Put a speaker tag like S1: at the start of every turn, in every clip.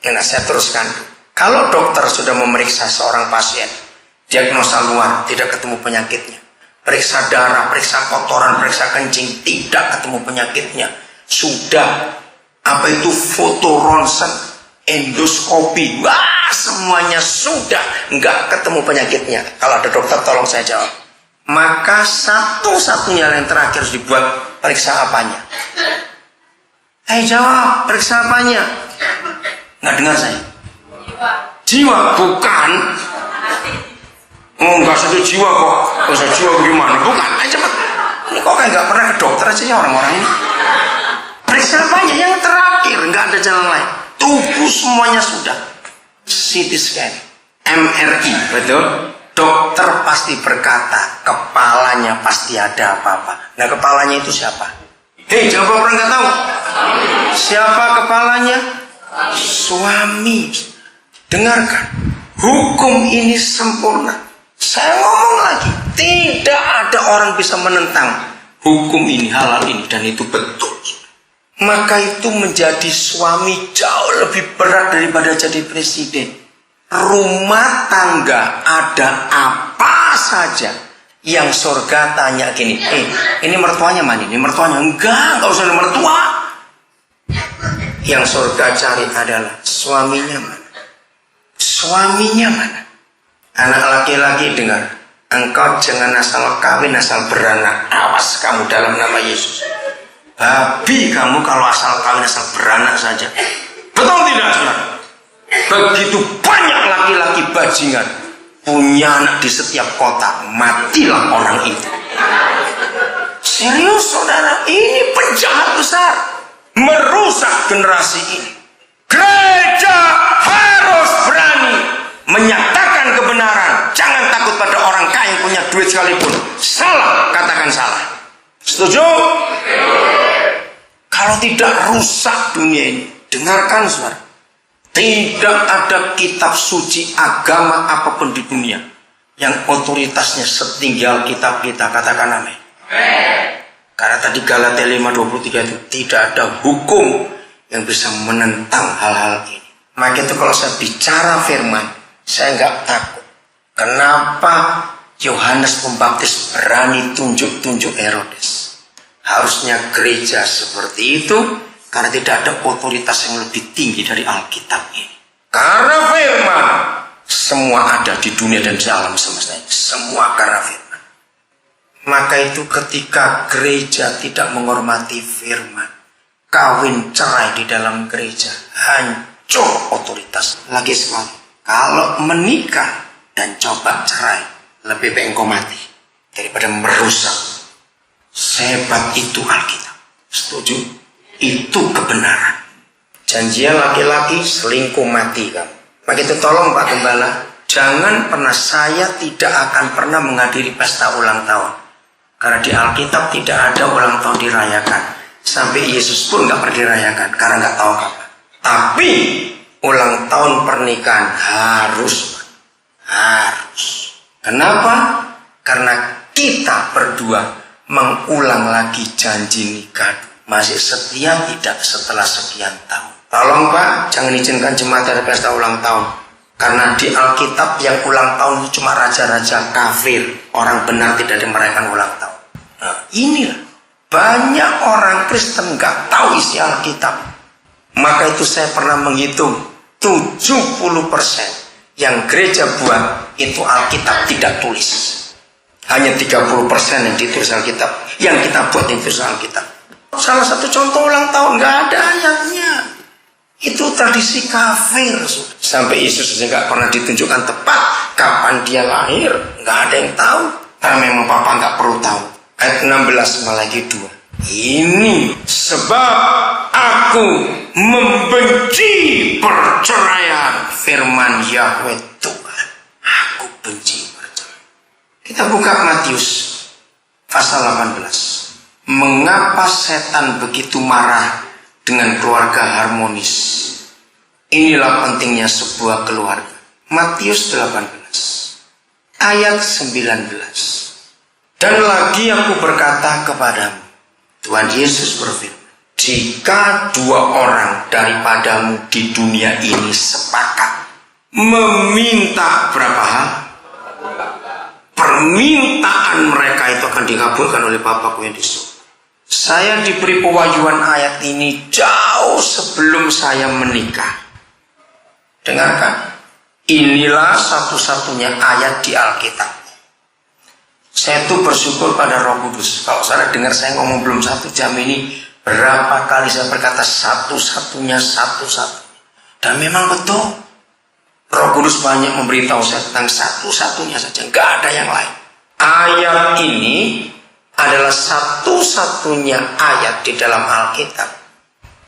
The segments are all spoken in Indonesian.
S1: Nah, saya teruskan. Kalau dokter sudah memeriksa seorang pasien, diagnosa luar, tidak ketemu penyakitnya, periksa darah, periksa kotoran, periksa kencing, tidak ketemu penyakitnya, sudah foto ronsen, endoskopi, wah semuanya sudah nggak ketemu penyakitnya. Kalau ada dokter tolong saya jawab. Maka satu-satunya yang terakhir harus dibuat, periksa apanya? Jawab, periksa apanya? Nggak dengar saya. Jiwa, bukan. Oh, nggak satu jiwa kok. Satu jiwa bagaimana? Bukan. Cepat. Ini kok kayak nggak pernah ke dokter aja ya orang-orang ini. Periksa apanya? Yang terakhir, nggak ada jalan lain. Tubuh semuanya sudah. CT scan, MRI, betul? Dokter pasti berkata, kepalanya pasti ada apa-apa. Nah, kepalanya itu siapa? Jawab, orang nggak tahu. Siapa kepalanya? Suami. Dengarkan, hukum ini sempurna. Saya ngomong lagi, tidak ada orang bisa menentang hukum ini, halal ini, dan itu betul. Maka itu menjadi suami jauh lebih berat daripada jadi presiden. Rumah tangga ada apa saja yang surga tanya gini, ini mertuanya mana? Ini mertuanya? Enggak usah ada mertua. Yang surga cari adalah suaminya mana? Suaminya mana? Anak laki-laki dengar, engkau jangan asal kawin, asal beranak. Awas kamu dalam nama Yesus. Babi kamu kalau asal kawin, asal beranak saja. Betul tidak, saudara? Begitu banyak laki-laki bajingan punya anak di setiap kota, matilah orang itu. Serius, saudara, ini penjahat besar, merusak generasi ini. Gereja harus berani menyatakan kebenaran. Jangan takut pada orang kaya yang punya duit sekalipun. Salah, katakan salah. Setuju? Kalau tidak rusak dunia ini. Dengarkan, saudara. Tidak ada kitab suci agama apapun di dunia yang otoritasnya setinggi Alkitab kita. Katakan amin. Karena tadi Galatia 5:23 itu tidak ada hukum yang bisa menentang hal-hal ini. Maka itu kalau saya bicara firman, saya nggak takut. Kenapa Yohanes Pembaptis berani tunjuk-tunjuk Herodes? Harusnya gereja seperti itu, karena tidak ada otoritas yang lebih tinggi dari Alkitab ini. Karena firman, semua ada di dunia dan di alam semesta ini. Semua karena firman. Maka itu ketika gereja tidak menghormati firman, kawin cerai di dalam gereja, hancur otoritas. Lagi sekali, kalau menikah dan coba cerai, lebih baik engkau mati daripada merusak. Sehebat itu Alkitab. Setuju? Itu kebenaran. Janjian laki-laki selingkuh mati kamu. Maka itu tolong Pak Gembala, jangan pernah, saya tidak akan pernah menghadiri pesta ulang tahun. Karena di Alkitab tidak ada ulang tahun dirayakan. Sampai Yesus pun nggak pernah dirayakan karena nggak tahu kapan. Tapi ulang tahun pernikahan harus. Kenapa? Karena kita berdua mengulang lagi janji nikah. Masih setia tidak setelah sekian tahun. Tolong Pak, jangan izinkan jemaat ada pesta ulang tahun. Karena di Alkitab yang ulang tahun itu cuma raja-raja kafir. Orang benar tidak dimerayakan ulang tahun. Nah, inilah banyak orang Kristen nggak tahu isi Alkitab. Maka itu saya pernah menghitung 70% yang gereja buat itu Alkitab tidak tulis. Hanya 30% yang ditulis Alkitab. Yang kita buat yang ditulis Alkitab. Salah satu contoh ulang tahun nggak ada ayatnya. Itu tradisi kafir. Sampai Yesus nggak pernah ditunjukkan tepat kapan dia lahir. Nggak ada yang tahu. Karena memang Papa nggak perlu tahu. Ayat 16 Malaki 2. Ini sebab aku membenci perceraian. Firman Yahweh Tuhan. Aku benci perceraian. Kita buka Matius pasal 18. Mengapa setan begitu marah dengan keluarga harmonis? Inilah pentingnya sebuah keluarga. Matius 18 ayat 19. Dan lagi aku berkata kepadamu, Tuhan Yesus berfirman, Jika dua orang daripadamu di dunia ini sepakat meminta berapa hal, permintaan mereka itu akan dikabulkan oleh Bapakku yang di surga. Saya diberi pewahyuan ayat ini jauh sebelum saya menikah. Dengarkan, inilah satu-satunya ayat di Alkitab. Saya tuh bersyukur pada Roh Kudus. Kalau saya dengar saya ngomong belum 1 jam ini, berapa kali saya berkata satu-satunya. Dan memang betul, Roh Kudus banyak memberitahu saya tentang satu-satunya saja, nggak ada yang lain. Ayat ini adalah satu-satunya ayat di dalam Alkitab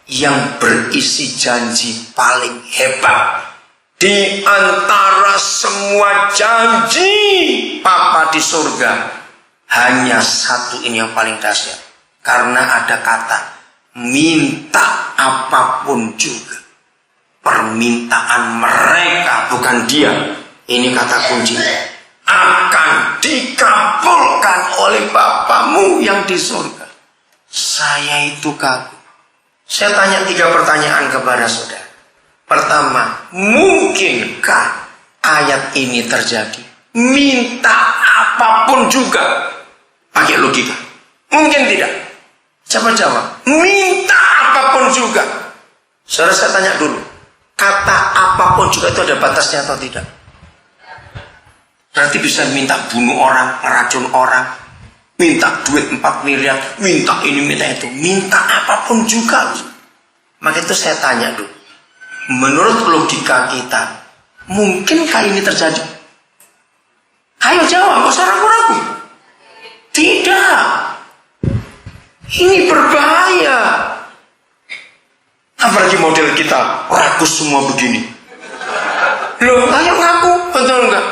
S1: yang berisi janji paling hebat di antara semua janji Papa di surga. Hanya satu ini yang paling dahsyat, karena ada kata minta apapun juga. Permintaan mereka, bukan dia, ini kata kunci, akan dikabulkan oleh Bapamu yang di surga. Saya itu kagum. Saya tanya 3 pertanyaan kepada saudara. Pertama, mungkinkah ayat ini terjadi? Minta apapun juga. Pakai logika. Mungkin tidak. Coba jawab. Minta apapun juga. Saudara, saya tanya dulu. Kata apapun juga itu ada batasnya atau tidak? Berarti bisa minta bunuh orang, meracun orang, minta duit 4 miliar, minta ini, minta itu, minta apapun juga. Maka itu saya tanya dulu, menurut logika kita, mungkinkah ini terjadi? Ayo jawab, gak usah ragu-ragu. Tidak. Ini berbahaya. Apalagi model kita, ragu semua begini. Loh, ayo ngaku, betul enggak?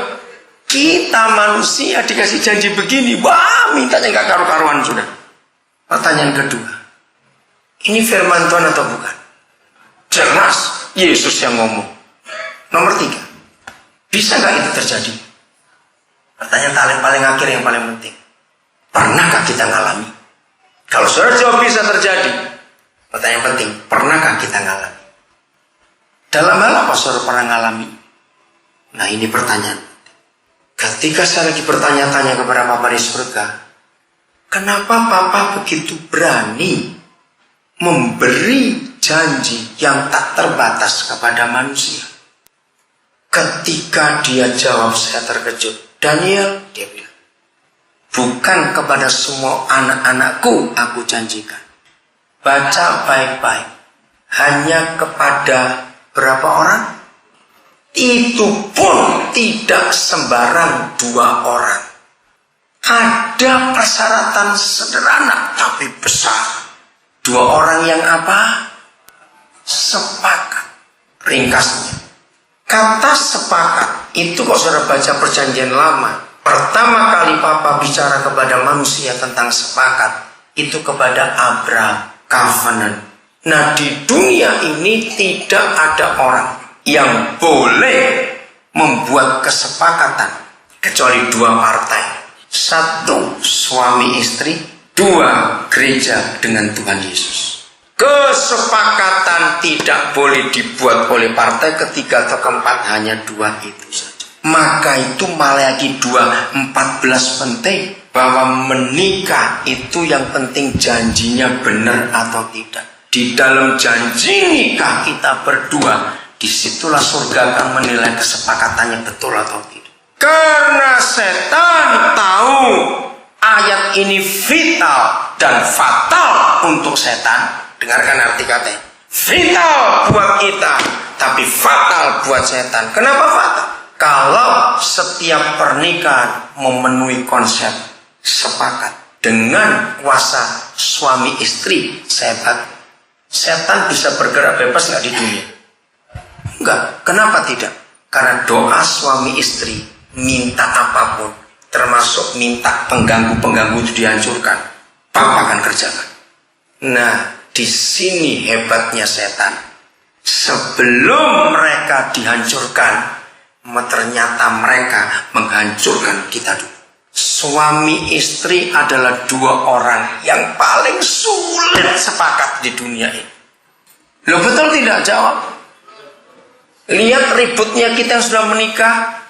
S1: Kita manusia dikasih janji begini, wah mintanya nggak karu-karuan sudah. Pertanyaan kedua, ini firman Tuhan atau bukan? Jelas, Yesus yang ngomong. Nomor 3, bisa nggak itu terjadi? Pertanyaan paling akhir yang paling penting, pernahkah kita ngalami? Kalau saudara jawab bisa terjadi, pertanyaan penting, pernahkah kita ngalami? Dalam hal apa saudara pernah ngalami? Nah ini pertanyaan. Ketika saya lagi bertanya-tanya kepada Papa di surga, kenapa Papa begitu berani memberi janji yang tak terbatas kepada manusia? Ketika dia jawab, saya terkejut. Daniel, dia bilang, bukan kepada semua anak-anakku aku janjikan. Baca baik-baik. Hanya kepada berapa orang? Itu pun tidak sembarang 2 orang. Ada persyaratan sederhana tapi besar. 2 orang yang apa? Sepakat. Ringkasnya, kata sepakat itu kalau saudara baca perjanjian lama, pertama kali Papa bicara kepada manusia tentang sepakat itu kepada Abraham, covenant. Nah di dunia ini tidak ada orang yang boleh membuat kesepakatan kecuali 2 partai. 1 suami istri, 2 gereja dengan Tuhan Yesus. Kesepakatan tidak boleh dibuat oleh partai ketiga atau keempat, hanya 2 itu saja. Maka itu Maleakhi 2:14 penting, bahwa menikah itu yang penting janjinya benar atau tidak. Di dalam janji nikah kita berdua, disitulah surga akan menilai kesepakatannya betul atau tidak. Karena setan tahu ayat ini vital dan fatal untuk setan. Dengarkan arti katanya. Vital buat kita, tapi fatal buat setan. Kenapa fatal? Kalau setiap pernikahan memenuhi konsep sepakat dengan kuasa suami istri, setan bisa bergerak bebas nggak di dunia? Enggak. Kenapa tidak? Karena doa suami istri, minta apapun, termasuk minta pengganggu-pengganggu itu dihancurkan, Papa akan kerjakan. Nah, di sini hebatnya setan. Sebelum mereka dihancurkan, ternyata mereka menghancurkan kita dulu. suami istri adalah dua orang yang paling sulit sepakat di dunia ini. Loh betul tidak? Jawab. Lihat ributnya kita yang sudah menikah.